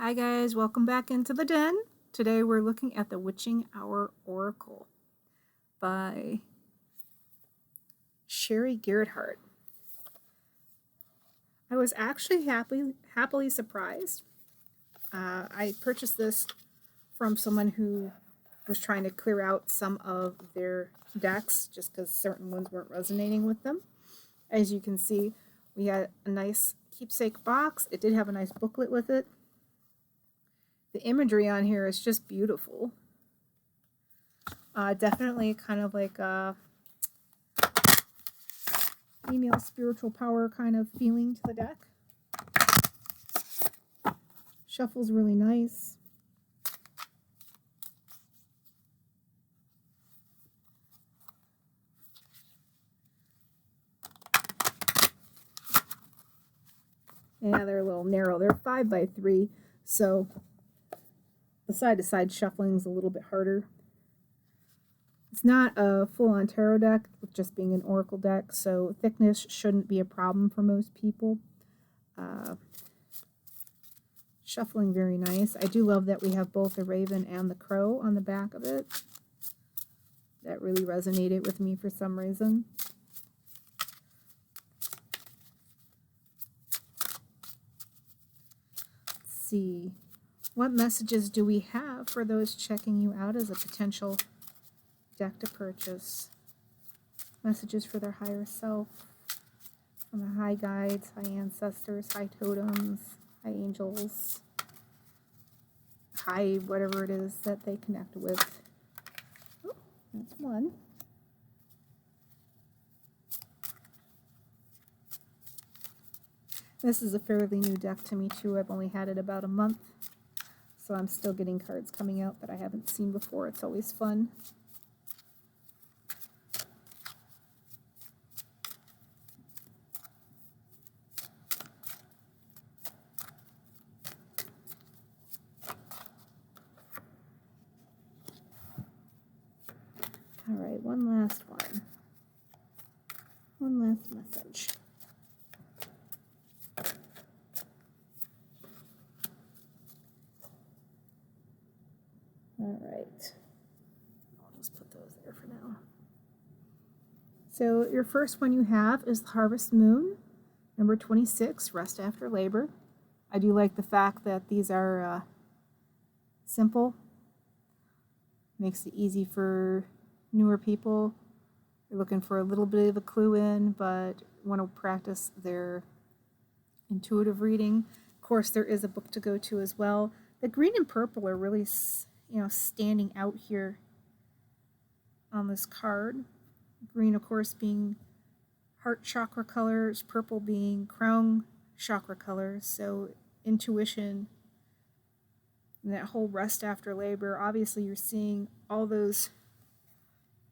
Hi guys, welcome back into the den. Today we're looking at the Witching Hour Oracle by Cherie Gerhardt. I was actually happily surprised. I purchased this from someone who was trying to clear out some of their decks just because certain ones weren't resonating with them. As you can see, we had a nice keepsake box. It did have a nice booklet with it. The imagery on here is just beautiful. Definitely kind of like a female spiritual power kind of feeling to the deck. Shuffle's really nice. Yeah, they're a little narrow. They're 5 by 3, so the side-to-side shuffling is a little bit harder. It's not a full-on tarot deck, with just being an oracle deck, so thickness shouldn't be a problem for most people. Shuffling very nice. I do love that we have both the raven and the crow on the back of it. That really resonated with me for some reason. Let's see. What messages do we have for those checking you out as a potential deck to purchase? Messages for their higher self, from the high guides, high ancestors, high totems, high angels, high whatever it is that they connect with. Oh, that's one. This is a fairly new deck to me too. I've only had it about a month, so I'm still getting cards coming out that I haven't seen before. It's always fun. All right, one last one. One last message. All right. I'll just put those there for now. So your first one you have is the Harvest Moon, number 26, Rest After Labor. I do like the fact that these are simple. Makes it easy for newer people. They're looking for a little bit of a clue in, but want to practice their intuitive reading. Of course, there is a book to go to as well. The green and purple are really, standing out here on this card. Green, of course, being heart chakra colors, purple being crown chakra colors. So intuition and that whole rest after labor. Obviously, you're seeing all those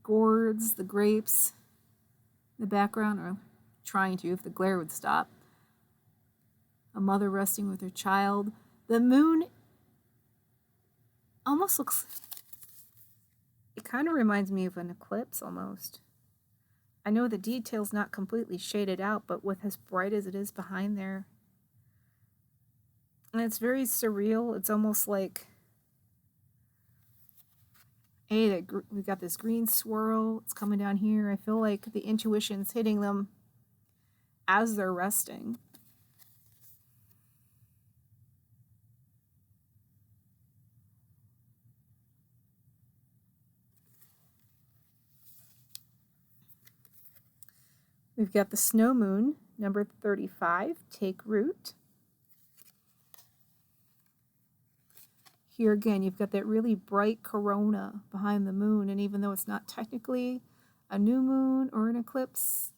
gourds, the grapes in the background, or trying to, if the glare would stop. A mother resting with her child. The moon almost looks, it kind of reminds me of an eclipse almost. I know the detail's not completely shaded out, but with as bright as it is behind there. And it's very surreal. It's almost like, hey, we've got this green swirl. It's coming down here. I feel like the intuition's hitting them as they're resting. We've got the Snow Moon, number 35, Take Root. Here again, you've got that really bright corona behind the moon, and even though it's not technically a new moon or an eclipse,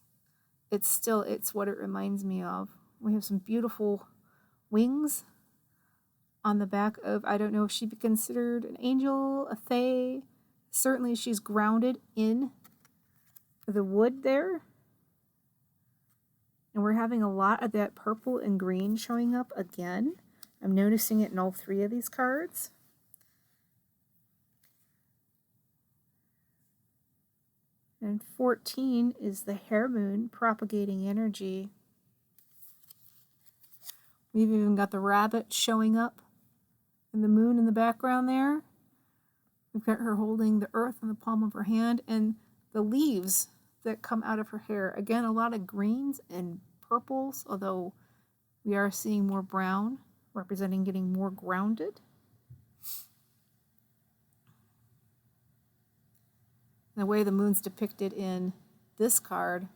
it's what it reminds me of. We have some beautiful wings on the back of, I don't know if she'd be considered an angel, a fae. Certainly she's grounded in the wood there. And we're having a lot of that purple and green showing up again. I'm noticing it in all 3 of these cards. And 14 is the Hare Moon, propagating energy. We've even got the rabbit showing up And the moon in the background there. We've got her holding the earth in the palm of her hand and the leaves that come out of her hair. Again, a lot of greens and purples, although we are seeing more brown, representing getting more grounded. The way the moon's depicted in this card,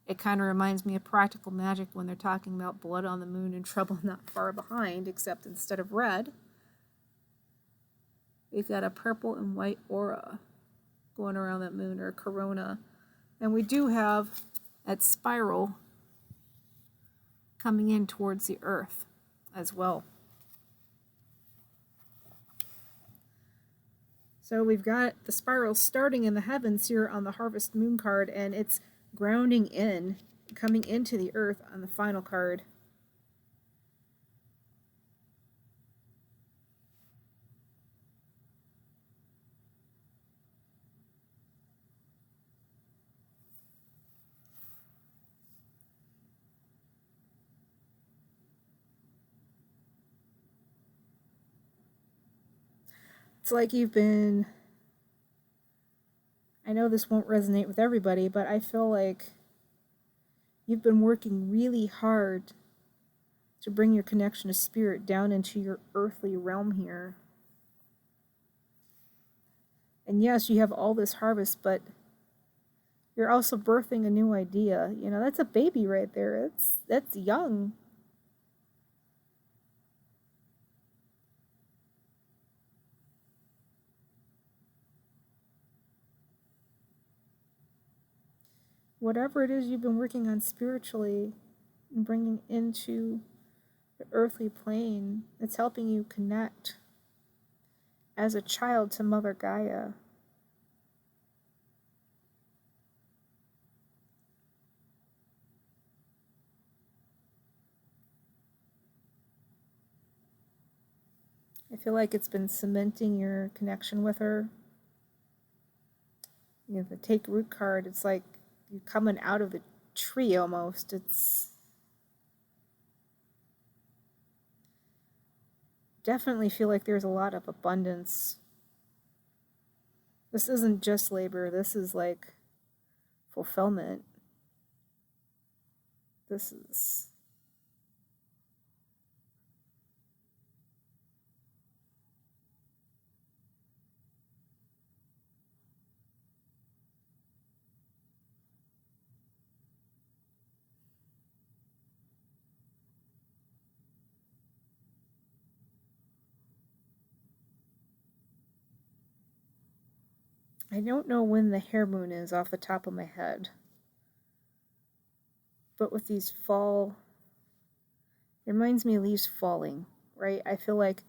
it kind of reminds me of Practical Magic when they're talking about blood on the moon and trouble not far behind, except instead of red, we've got a purple and white aura going around that moon, or a corona. And we do have that spiral coming in towards the earth as well. So we've got the spiral starting in the heavens here on the Harvest Moon card, and it's grounding in, coming into the earth on the final card. It's like you've been, I know this won't resonate with everybody, but I feel like you've been working really hard to bring your connection to spirit down into your earthly realm here. And yes, you have all this harvest, but you're also birthing a new idea. You know, that's a baby right there. That's young. Whatever it is you've been working on spiritually and bringing into the earthly plane, it's helping you connect as a child to Mother Gaia. I feel like it's been cementing your connection with her. You know, the Take Root card, it's like you're coming out of the tree almost. It's definitely feel like there's a lot of abundance. This isn't just labor, this is like fulfillment. This is, I don't know when the hair moon is off the top of my head, but with these fall, it reminds me of leaves falling, right? I feel like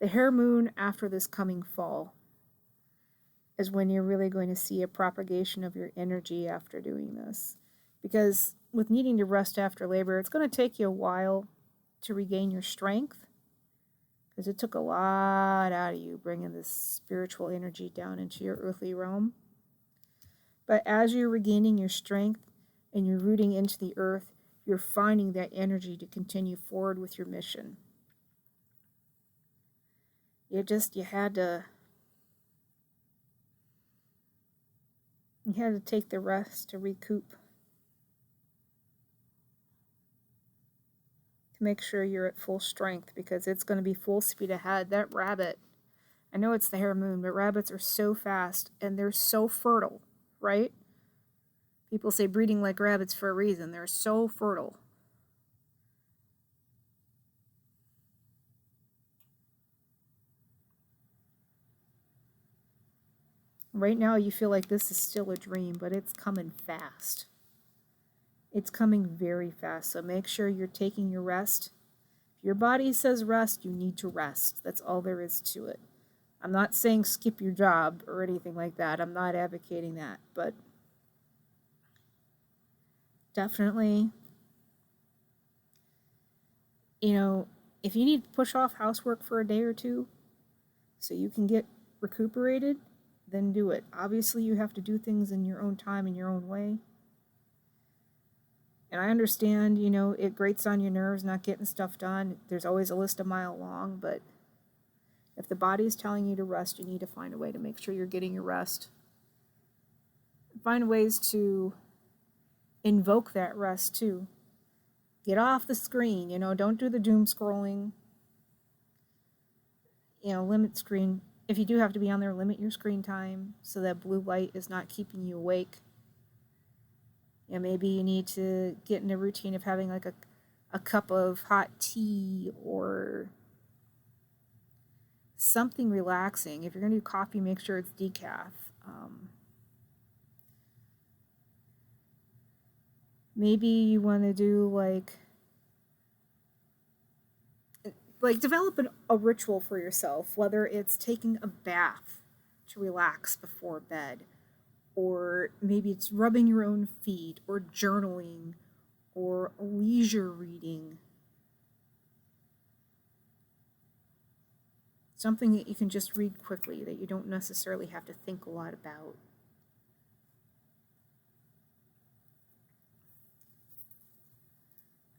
the hair moon after this coming fall is when you're really going to see a propagation of your energy after doing this. Because with needing to rest after labor, it's going to take you a while to regain your strength, because it took a lot out of you bringing this spiritual energy down into your earthly realm. But as you're regaining your strength and you're rooting into the earth, you're finding that energy to continue forward with your mission. You had to take the rest to recoup, to make sure you're at full strength, because it's going to be full speed ahead. That rabbit, I know it's the hair moon, but rabbits are so fast and they're so fertile, right? People say breeding like rabbits for a reason. They're so fertile. Right now you feel like this is still a dream, but it's coming fast. It's coming very fast, so make sure you're taking your rest. If your body says rest, you need to rest. That's all there is to it. I'm not saying skip your job or anything like that. I'm not advocating that, but definitely, you know, if you need to push off housework for a day or two so you can get recuperated, then do it. Obviously, you have to do things in your own time, in your own way. And I understand, you know, it grates on your nerves not getting stuff done. There's always a list a mile long, but If the body is telling you to rest, you need to find a way to make sure you're getting your rest. Find ways to invoke that rest too. Get off the screen, don't do the doom scrolling. Limit screen. If you do have to be on there, limit your screen time so that blue light is not keeping you awake. Maybe you need to get in a routine of having like a cup of hot tea or something relaxing. If you're going to do coffee, make sure it's decaf. Maybe you want to do like develop a ritual for yourself, whether it's taking a bath to relax before bed, or maybe it's rubbing your own feet, or journaling, or leisure reading. Something that you can just read quickly, that you don't necessarily have to think a lot about.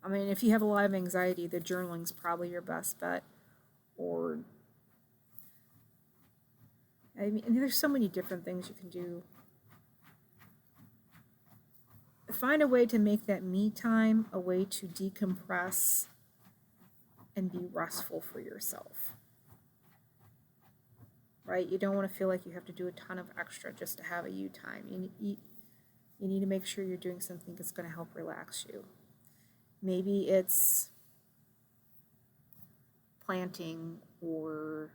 I mean, if you have a lot of anxiety, the journaling's probably your best bet. Or, I mean, there's so many different things you can do. Find a way to make that me time a way to decompress and be restful for yourself. Right? You don't want to feel like you have to do a ton of extra just to have a you time. You need to make sure you're doing something that's going to help relax you. Maybe it's planting, or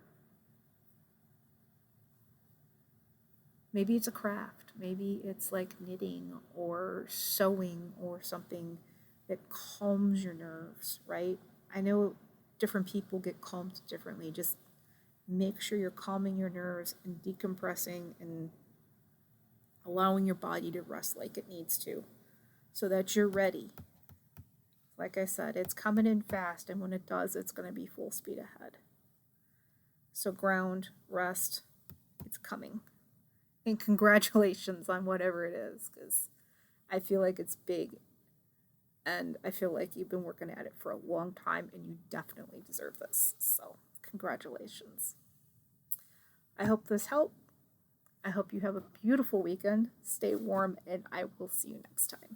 maybe it's a craft. Maybe it's like knitting or sewing or something that calms your nerves, right? I know different people get calmed differently. Just make sure you're calming your nerves and decompressing and allowing your body to rest like it needs to so that you're ready. Like I said, it's coming in fast, and when it does, it's going to be full speed ahead. So ground, rest, it's coming. And congratulations on whatever it is, because I feel like it's big, and I feel like you've been working at it for a long time, and you definitely deserve this. So congratulations. I hope this helped. I hope you have a beautiful weekend. Stay warm, and I will see you next time.